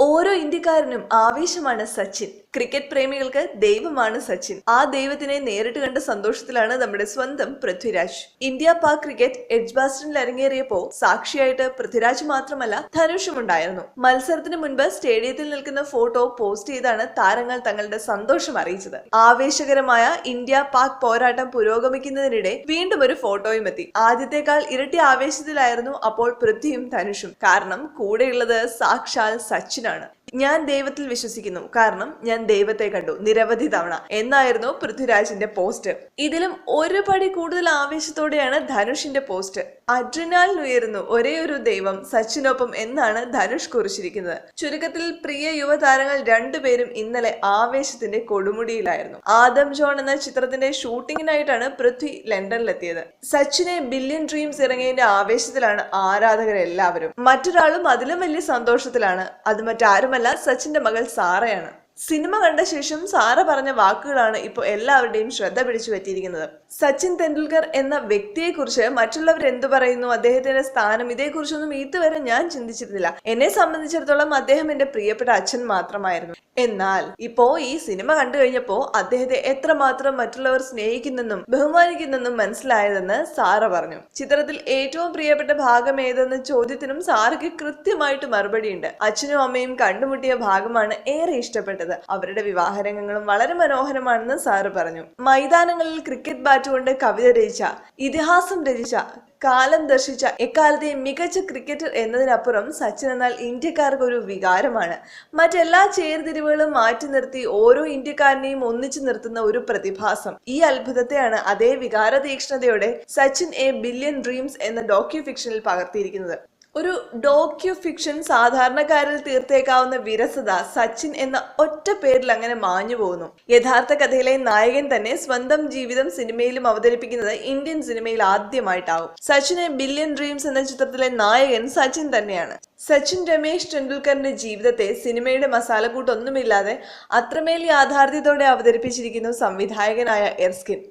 ഓരോ ഇന്ത്യക്കാരനും ആവേശമാണ് സച്ചിൻ. ക്രിക്കറ്റ് പ്രേമികൾക്ക് ദൈവമാണ് സച്ചിൻ. ആ ദൈവത്തിനെ നേരിട്ട് കണ്ട സന്തോഷത്തിലാണ് നമ്മുടെ സ്വന്തം പൃഥ്വിരാജ്. ഇന്ത്യ പാക് ക്രിക്കറ്റ് എഡ്ജ്ബാസ്റ്റനിൽ അരങ്ങേറിയപ്പോ സാക്ഷിയായിട്ട് പൃഥ്വിരാജ് മാത്രമല്ല ധനുഷും ഉണ്ടായിരുന്നു. മത്സരത്തിന് മുൻപ് സ്റ്റേഡിയത്തിൽ നിൽക്കുന്ന ഫോട്ടോ പോസ്റ്റ് ചെയ്താണ് താരങ്ങൾ തങ്ങളുടെ സന്തോഷം അറിയിച്ചത്. ആവേശകരമായ ഇന്ത്യ പാക് പോരാട്ടം പുരോഗമിക്കുന്നതിനിടെ വീണ്ടും ഒരു ഫോട്ടോയും എത്തി. ആദ്യത്തെക്കാൾ ഇരട്ടി ആവേശത്തിലായിരുന്നു അപ്പോൾ പൃഥ്വിയും ധനുഷും. കാരണം കൂടെയുള്ളത് സാക്ഷാൽ സച്ചിനാണ്. ഞാൻ ദൈവത്തിൽ വിശ്വസിക്കുന്നു, കാരണം ഞാൻ ദൈവത്തെ കണ്ടു നിരവധി തവണ എന്നായിരുന്നു പൃഥ്വിരാജിന്റെ പോസ്റ്റ്. ഇതിലും ഒരു പടി കൂടുതൽ ആവേശത്തോടെയാണ് ധനുഷിന്റെ പോസ്റ്റ്. അഡ്രിനാലിൻ ഉയരുന്നു ഒരേ ഒരു ദൈവം സച്ചിനൊപ്പം എന്നാണ് ധനുഷ് കുറിച്ചിരിക്കുന്നത്. ചുരുക്കത്തിൽ പ്രിയ യുവതാരങ്ങൾ രണ്ടുപേരും ഇന്നലെ ആവേശത്തിന്റെ കൊടുമുടിയിലായിരുന്നു. ആദം ജോൺ എന്ന ചിത്രത്തിന്റെ ഷൂട്ടിങ്ങിനായിട്ടാണ് പൃഥ്വി ലണ്ടനിലെത്തിയത്. സച്ചിനെ ബില്യൺ ഡ്രീംസ് ഇറങ്ങിയതിന്റെ ആവേശത്തിലാണ് ആരാധകരെല്ലാവരും. മറ്റൊരാളും അതിലും വലിയ സന്തോഷത്തിലാണ്. അത് മറ്റാരുമല്ല, സച്ചിന്റെ മകൾ സാറയാണ്. സിനിമ കണ്ട ശേഷം സാറ പറഞ്ഞ വാക്കുകളാണ് ഇപ്പോൾ എല്ലാവരുടെയും ശ്രദ്ധ പിടിച്ചു പറ്റിയിരിക്കുന്നത്. സച്ചിൻ തെണ്ടുൽക്കർ എന്ന വ്യക്തിയെക്കുറിച്ച് മറ്റുള്ളവർ എന്തു പറയുന്നു, അദ്ദേഹത്തിന്റെ സ്ഥാനം, ഇതേക്കുറിച്ചൊന്നും ഇതുവരെ ഞാൻ ചിന്തിച്ചിരുന്നില്ല. എന്നെ സംബന്ധിച്ചിടത്തോളം അദ്ദേഹം എന്റെ പ്രിയപ്പെട്ട അച്ഛൻ മാത്രമായിരുന്നു. എന്നാൽ ഇപ്പോ ഈ സിനിമ കണ്ടു കഴിഞ്ഞപ്പോ അദ്ദേഹത്തെ എത്രമാത്രം മറ്റുള്ളവർ സ്നേഹിക്കുന്നെന്നും ബഹുമാനിക്കുന്നെന്നും മനസ്സിലായതെന്ന് സാറ പറഞ്ഞു. ചിത്രത്തിൽ ഏറ്റവും പ്രിയപ്പെട്ട ഭാഗം ഏതെന്ന ചോദ്യത്തിനും സാറയ്ക്ക് കൃത്യമായിട്ട് മറുപടിയുണ്ട്. അച്ഛനും അമ്മയും കണ്ടുമുട്ടിയ ഭാഗമാണ് ഏറെ ഇഷ്ടപ്പെട്ടത്. അവരുടെ വിവാഹരംഗങ്ങളും വളരെ മനോഹരമാണെന്ന് സാറ് പറഞ്ഞു. മൈതാനങ്ങളിൽ ക്രിക്കറ്റ് ബാറ്റ് കൊണ്ട് കവിത രചിച്ച, ഇതിഹാസം രചിച്ച, കാലം ദർശിച്ച എക്കാലത്തെ മികച്ച ക്രിക്കറ്റർ എന്നതിനപ്പുറം സച്ചിൻ എന്നാൽ ഇന്ത്യക്കാർക്ക് ഒരു വികാരമാണ്. മറ്റെല്ലാ ചേർതിരിവുകളും മാറ്റി നിർത്തി ഓരോ ഇന്ത്യക്കാരനെയും ഒന്നിച്ചു നിർത്തുന്ന ഒരു പ്രതിഭാസം. ഈ അത്ഭുതത്തെയാണ് അതേ വികാര തീക്ഷ്ണതയോടെ സച്ചിൻ എ ബില്യൺ ഡ്രീംസ് എന്ന ഡോക്യു ഫിക്ഷനിൽ പകർത്തിയിരിക്കുന്നത്. ഒരു ഡോക്യു ഫിക്ഷൻ സാധാരണക്കാരിൽ തീർത്തേക്കാവുന്ന വിരസത സച്ചിൻ എന്ന ഒറ്റ പേരിൽ അങ്ങനെ മാഞ്ഞു പോകുന്നു. യഥാർത്ഥ കഥയിലെ നായകൻ തന്നെ സ്വന്തം ജീവിതം സിനിമയിലും അവതരിപ്പിക്കുന്നത് ഇന്ത്യൻ സിനിമയിൽ ആദ്യമായിട്ടാവും. സച്ചിൻ എ ബില്യൺ ഡ്രീംസ് എന്ന ചിത്രത്തിലെ നായകൻ സച്ചിൻ തന്നെയാണ്. സച്ചിൻ രമേശ് ടെണ്ടുൽക്കറിന്റെ ജീവിതത്തെ സിനിമയുടെ മസാലക്കൂട്ടൊന്നുമില്ലാതെ അത്രമേൽ യാഥാർത്ഥ്യത്തോടെ അവതരിപ്പിച്ചിരിക്കുന്നു സംവിധായകനായ എർസ്കിൻ.